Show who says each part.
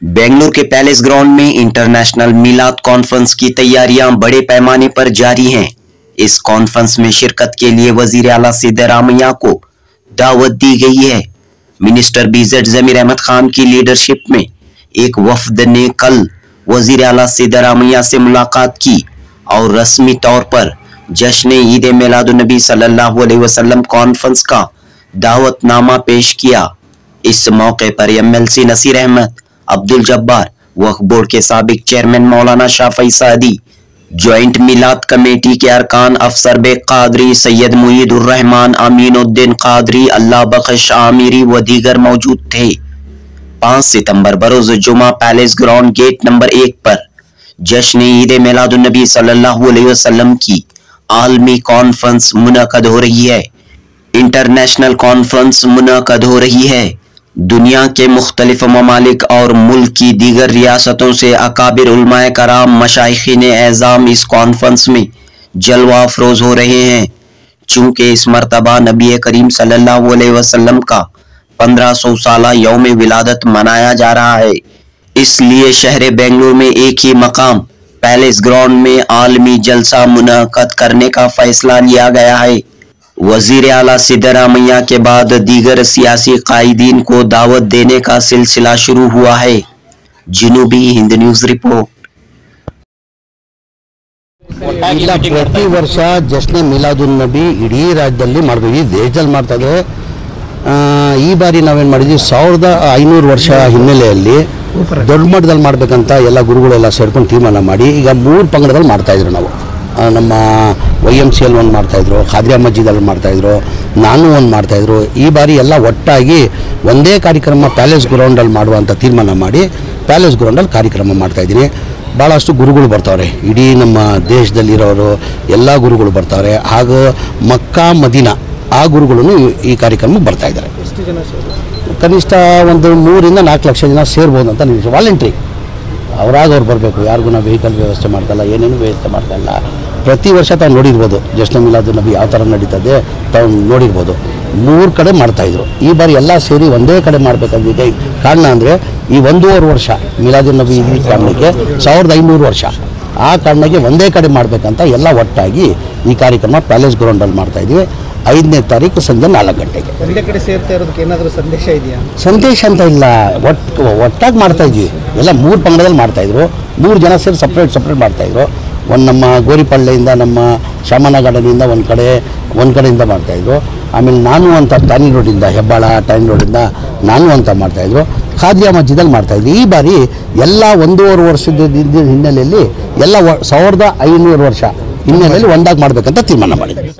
Speaker 1: बेंगलुरु के palace ground में international मिलाद conference की तैयारियां बड़े पैमाने पर जारी हैं। इस कॉन्फ्रेंस में शिरकत के लिए वजीर आला सिद्धरामैया को दावत दी गई है। मिनिस्टर बीजेड जमीर अहमद खान की लीडरशिप में एक वफद ने कल वजीर आला सिद्धरामैया से मुलाकात की और रस्मी तौर पर जश्न ईद मिलादुन्नबी सल्लल्लाहु अलैहि वसल्लम कॉन्फ्रेंस का दावतनामा पेश किया। इस मौके पर एमएलसी नसीर अहमद, अब्दुल जब्बार, वक्फ बोर्ड के साबिक चेयरमैन मौलाना शाफई सादी, ज्वाइंट मिलाद कमेटी के अरकान अफसर बेग कादरी, सैयद मुईदुर रहमान, अमीनुद्दीन कादरी, अल्लाह बख्श आमिरी व दीगर मौजूद थे। 5 सितंबर बरोज जुमा पैलेस ग्राउंड गेट नंबर 1 पर जश्न ईद मिलादुन्नबी सल्लल्लाहु अलैहि वसल्लम की आलमी कॉन्फ्रेंस मुनक़द हो रही है। इंटरनेशनल कॉन्फ्रेंस मुनक़द हो रही है। दुनिया के मुख्तलिफ ममालिक और मुल्क की दीगर रियासतों से अकाबिर उलमाए कराम, मशाइखीने एज़ाम इस कॉन्फ्रेंस में जलवा अफरोज हो रहे हैं। चूंकि इस मरतबा नबी करीम सल्लल्लाहु अलैहि वसल्लम का 1500 साला यौम विलादत मनाया जा रहा है, इसलिए शहर बेंगलुरु में एक ही मकाम पैलेस ग्राउंड में आलमी जलसा मुनक़द करने का फैसला लिया गया है। वजीर आला सिद्धरामैया के बाद दीगर सियासी कायदीन को दावत देने का सिलसिला शुरू हुआ है। जनूबी हिंद न्यूज रिपोर्ट।
Speaker 2: प्रति वर्ष जश्न ಮಿಲಾದುನ್ನಬಿ ಇಡೀ ರಾಜ್ಯದಲ್ಲಿ ಮಾಡಬೇಕು, ಈ ದೇಶದಲ್ಲಿ ಮಾಡ್ತಾ ಇದ್ದಾರೆ। ಈ ಬಾರಿ ನಾವೇನು ಮಾಡಿದ್ವಿ, 1500 ವರ್ಷ ಹಿನ್ನೆಲೆಯಲ್ಲಿ ದೊಡ್ಡ ಮಟ್ಟದಲ್ಲಿ ಮಾಡಬೇಕಂತ ಎಲ್ಲ ಗುರುಗಳೆಲ್ಲ ಸೇರ್ಕೊಂಡು ತೀರ್ಮಾನ ಮಾಡಿ ಈಗ 3 ಪಂಗಡದಲ್ಲಿ ಮಾಡ್ತಾ ಇದ್ರು ನಾವು। ನಮ್ಮ YMCL ಒಂದು ಮಾಡ್ತಾಯಿದ್ರು, ಖಾದ್ರಿಯಾ ಮಸ್ಜಿದಲ್ಲಿ ಮಾಡ್ತಾಯಿದ್ರು, ನಾನು ಒಂದು ಮಾಡ್ತಾಯಿದ್ರು। ಈ ಬಾರಿ ಎಲ್ಲ ಒಟ್ಟಾಗಿ ಒಂದೇ ಕಾರ್ಯಕ್ರಮ ಪ್ಯಾಲೇಸ್ ಗ್ರೌಂಡಲ್ಲಿ ಮಾಡುವಂಥ ತೀರ್ಮಾನ ಮಾಡಿ ಪ್ಯಾಲೇಸ್ ಗ್ರೌಂಡಲ್ಲಿ ಕಾರ್ಯಕ್ರಮ ಮಾಡ್ತಾಯಿದ್ದೀನಿ। ಭಾಳಷ್ಟು ಗುರುಗಳು ಬರ್ತಾವ್ರೆ, ಇಡೀ ನಮ್ಮ ದೇಶದಲ್ಲಿರೋರು ಎಲ್ಲ ಗುರುಗಳು ಬರ್ತಾವ್ರೆ, ಹಾಗೂ ಮಕ್ಕಾ ಮದೀನಾ ಆ ಗುರುಗಳು ಈ ಕಾರ್ಯಕ್ರಮಕ್ಕೆ ಬರ್ತಾಯಿದ್ದಾರೆ। ಕನಿಷ್ಠ ಒಂದು 3 ರಿಂದ 4 ಲಕ್ಷ ಜನ ಸೇರ್ಬೋದು ಅಂತ ನಿರೀಕ್ಷೆ। ವಾಲಂಟ್ರಿ ಅವರಾಗ ಅವ್ರು ಬರಬೇಕು, ಯಾರಿಗೂ ನಾವು ವೆಹಿಕಲ್ ವ್ಯವಸ್ಥೆ ಮಾಡ್ತಾಯಿಲ್ಲ, ಏನೇನು ವ್ಯವಸ್ಥೆ ಮಾಡ್ತಾಯಿಲ್ಲ। ಪ್ರತಿ ವರ್ಷ ತಾವು ನೋಡಿರ್ಬೋದು ಜಶ್ನ ಮಿಲಾದುನ್ನಬಿ ಯಾವ ಥರ ನಡೀತದೆ ತಾವು ನೋಡಿರ್ಬೋದು। 3 ಕಡೆ ಮಾಡ್ತಾಯಿದ್ರು, ಈ ಬಾರಿ ಎಲ್ಲ ಸೇರಿ ಒಂದೇ ಕಡೆ ಮಾಡಬೇಕಂದಿದೆ। ಕಾರಣ ಅಂದರೆ ಈ 1.5 ವರ್ಷ ಮಿಲಾದುನ್ನಬಿ ಈ ಕಾರಣಕ್ಕೆ 1500 ವರ್ಷ, ಆ ಕಾರಣಕ್ಕೆ ಒಂದೇ ಕಡೆ ಮಾಡಬೇಕಂತ ಎಲ್ಲ ಒಟ್ಟಾಗಿ ಈ ಕಾರ್ಯಕ್ರಮ ಪ್ಯಾಲೇಸ್ ಗ್ರೌಂಡಲ್ಲಿ ಮಾಡ್ತಾಯಿದ್ವಿ। 5ನೇ ತಾರೀಕು ಸಂಜೆ 4 ಗಂಟೆಗೆ
Speaker 3: ಒಂದೇ ಕಡೆ ಸೇರ್ತಾ ಇರೋದಕ್ಕೆ ಏನಾದರೂ ಸಂದೇಶ ಇದೆಯಾ?
Speaker 2: ಸಂದೇಶ ಅಂತ ಇಲ್ಲ, ಒಟ್ಟಾಗಿ ಮಾಡ್ತಾಯಿದ್ವಿ। ಎಲ್ಲ 3 ಪಂಗಡದಲ್ಲಿ ಮಾಡ್ತಾಯಿದ್ರು, 3 ಜನ ಸೇರಿ ಸಪ್ರೇಟ್ ಮಾಡ್ತಾಯಿದ್ರು। ಒಂದು ನಮ್ಮ ಗೋರಿಪಳ್ಳಿಯಿಂದ, ನಮ್ಮ ಶಾಮನ ಗಾರ್ಡನಿಂದ ಒಂದು ಕಡೆಯಿಂದ ಮಾಡ್ತಾಯಿದ್ರು। ಆಮೇಲೆ ನಾನು ಅಂತ ಟ್ಯಾನಿ ರೋಡಿಂದ, ಹೆಬ್ಬಾಳ ಟ್ಯಾನಿ ರೋಡಿಂದ ನಾನು ಅಂತ ಮಾಡ್ತಾಯಿದ್ರು, ಖಾದ್ರಿಯಾ ಮಸ್ಜಿದಲ್ಲಿ ಮಾಡ್ತಾಯಿದ್ವಿ। ಈ ಬಾರಿ ಎಲ್ಲ 1.5 ವರ್ಷದ ಹಿನ್ನೆಲೆಯಲ್ಲಿ ಎಲ್ಲ 1500 ವರ್ಷ ಹಿನ್ನೆಲೆಯಲ್ಲಿ ಒಂದಾಗಿ ಮಾಡಬೇಕಂತ ತೀರ್ಮಾನ ಮಾಡಿದ್ವಿ।